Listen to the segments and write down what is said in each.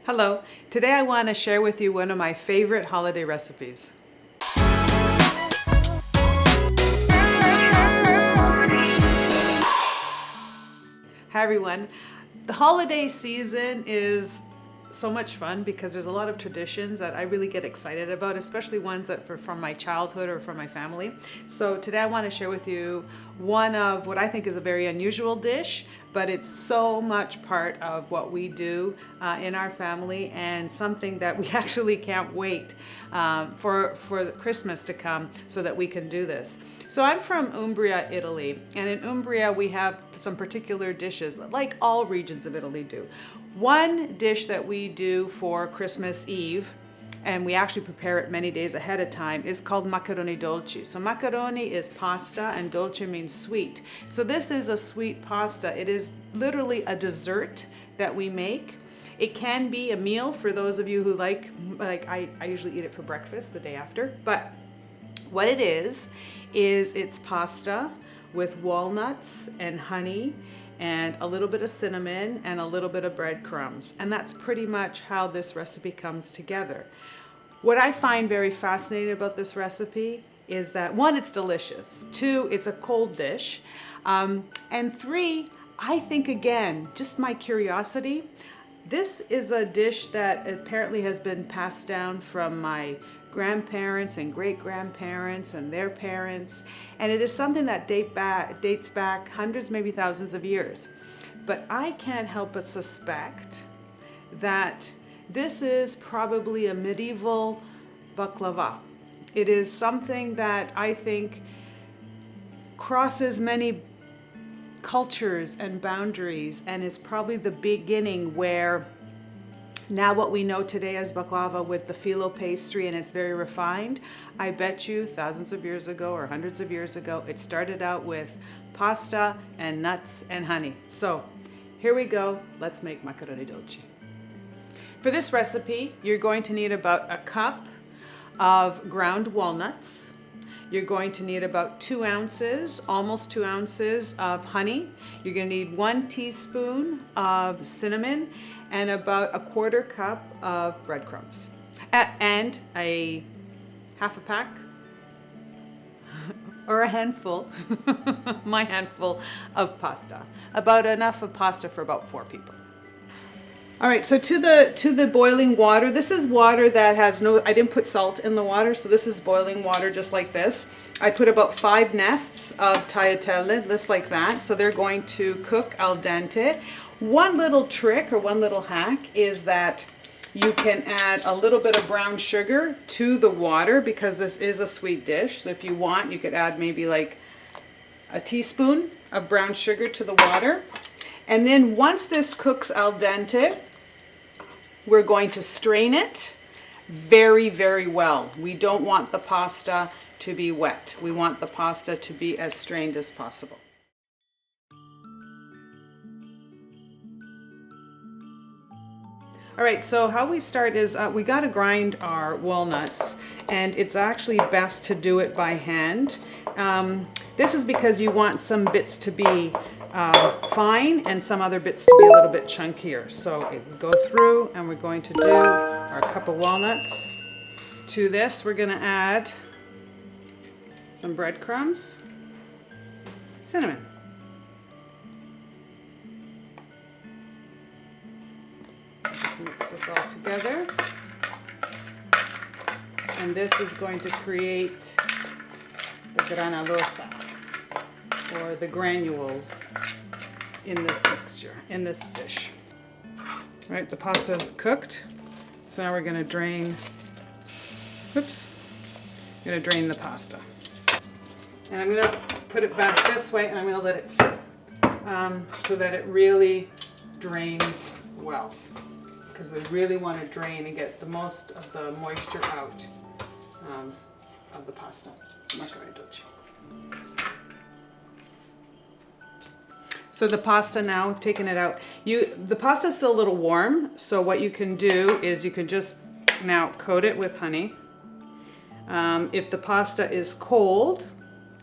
Hello, today I want to share with you one of my favorite holiday recipes. Hi everyone. The holiday season is so much fun because there's a lot of traditions that I really get excited about, especially ones that are from my childhood or from my family. So today I want to share with you one of what I think is a very unusual dish, but it's so much part of what we do in our family, and something that we actually can't wait for Christmas to come so that we can do this. So I'm from Umbria, Italy, and in Umbria we have some particular dishes, like all regions of Italy do. One dish that we do for Christmas Eve, and we actually prepare it many days ahead of time, is called Maccheroni Dolce. So macaroni is pasta and dolce means sweet. So this is a sweet pasta. It is literally a dessert that we make. It can be a meal for those of you who like I usually eat it for breakfast the day after. But what it is it's pasta with walnuts and honey and a little bit of cinnamon and a little bit of breadcrumbs. And that's pretty much how this recipe comes together. What I find very fascinating about this recipe is that, one, it's delicious. Two, it's a cold dish. And three, I think, again, just my curiosity, this is a dish that apparently has been passed down from my grandparents and great-grandparents and their parents, and it is something that dates back hundreds, maybe thousands of years. But I can't help but suspect that this is probably a medieval baklava. It is something that I think crosses many cultures and boundaries, and is probably the beginning where now what we know today as baklava with the phyllo pastry, and it's very refined, I bet you thousands of years ago or hundreds of years ago, it started out with pasta and nuts and honey. So here we go, let's make Maccheroni Dolce. For this recipe, you're going to need about a cup of ground walnuts. You're going to need about 2 ounces, almost 2 ounces of honey. You're going to need 1 teaspoon of cinnamon and about a 1/4 cup of breadcrumbs. And a half a pack or a handful, my handful of pasta. About enough of pasta for about 4 people. All right, so to the boiling water, this is water that has I didn't put salt in the water, so this is boiling water just like this. I put about 5 nests of tagliatelle, just like that, so they're going to cook al dente. One little trick or one little hack is that you can add a little bit of brown sugar to the water, because this is a sweet dish. So if you want, you could add maybe like a teaspoon of brown sugar to the water. And then once this cooks al dente, we're going to strain it very, very well. We don't want the pasta to be wet. We want the pasta to be as strained as possible. All right, so how we start is we got to grind our walnuts, and it's actually best to do it by hand. This is because you want some bits to be fine and some other bits to be a little bit chunkier. So it will go through, and we're going to do our cup of walnuts. To this, we're going to add some breadcrumbs, cinnamon. Just mix this all together. And this is going to create the granulosa, or the granules, in this mixture, in this dish. Right, the pasta is cooked. So now we're going to drain, I'm going to drain the pasta. And I'm going to put it back this way, and I'm going to let it sit so that it really drains well. Because we really want to drain and get the most of the moisture out of the pasta. Maccheroni Dolce. So the pasta now, taking it out. The pasta is still a little warm, so what you can do is you can just now coat it with honey. If the pasta is cold,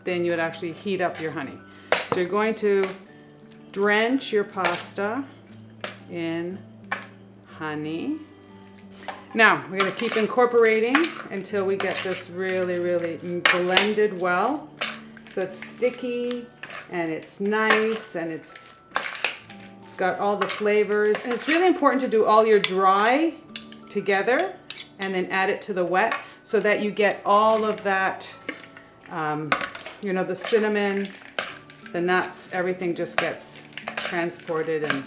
then you would actually heat up your honey. So you're going to drench your pasta in honey. Now, we're going to keep incorporating until we get this really, really blended well. So it's sticky and it's nice and it's got all the flavors. And it's really important to do all your dry together and then add it to the wet so that you get all of that, you know, the cinnamon, the nuts, everything just gets transported. And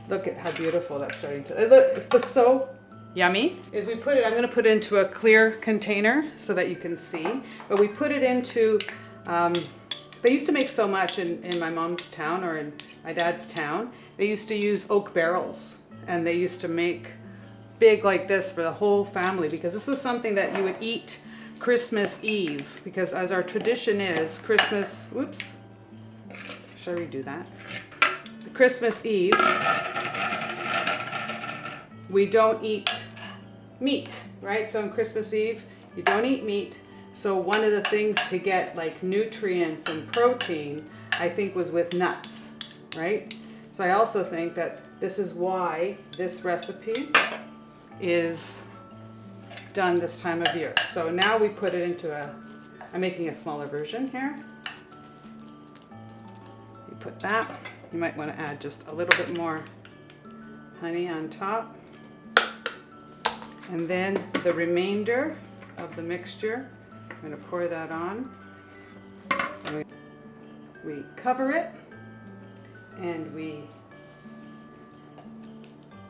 look at how beautiful that's starting to, it looks so yummy. Is we put it, I'm going to put it into a clear container so that you can see, but we put it into, they used to make so much in my mom's town or in my dad's town. They used to use oak barrels and they used to make big like this for the whole family because this was something that you would eat Christmas Eve, because as our tradition is Christmas, oops, should I redo that? The Christmas Eve, we don't eat meat, right? So on Christmas Eve, you don't eat meat. So one of the things to get like nutrients and protein, I think, was with nuts, right? So I also think that this is why this recipe is done this time of year. So now we put it into I'm making a smaller version here. You put that. You might want to add just a little bit more honey on top. And then the remainder of the mixture, I'm going to pour that on. And we cover it and we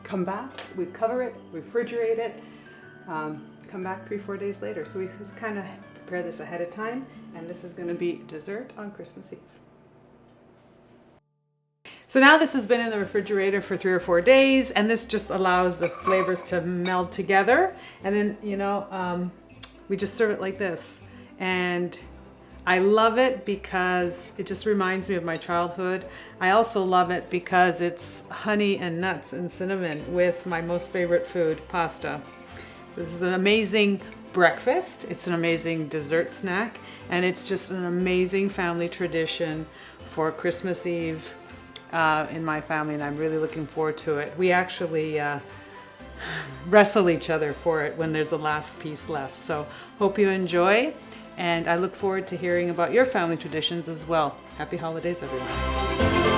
come back, we cover it, refrigerate it, come back 3-4 days later. So we kind of prepare this ahead of time, and this is going to be dessert on Christmas Eve. So now this has been in the refrigerator for 3 or 4 days, and this just allows the flavors to meld together. And then, you know, we just serve it like this. And I love it because it just reminds me of my childhood. I also love it because it's honey and nuts and cinnamon with my most favorite food, pasta. This is an amazing breakfast. It's an amazing dessert snack, and it's just an amazing family tradition for Christmas Eve in my family, and I'm really looking forward to it. We actually wrestle each other for it when there's the last piece left. So hope you enjoy, and I look forward to hearing about your family traditions as well. Happy holidays, everyone.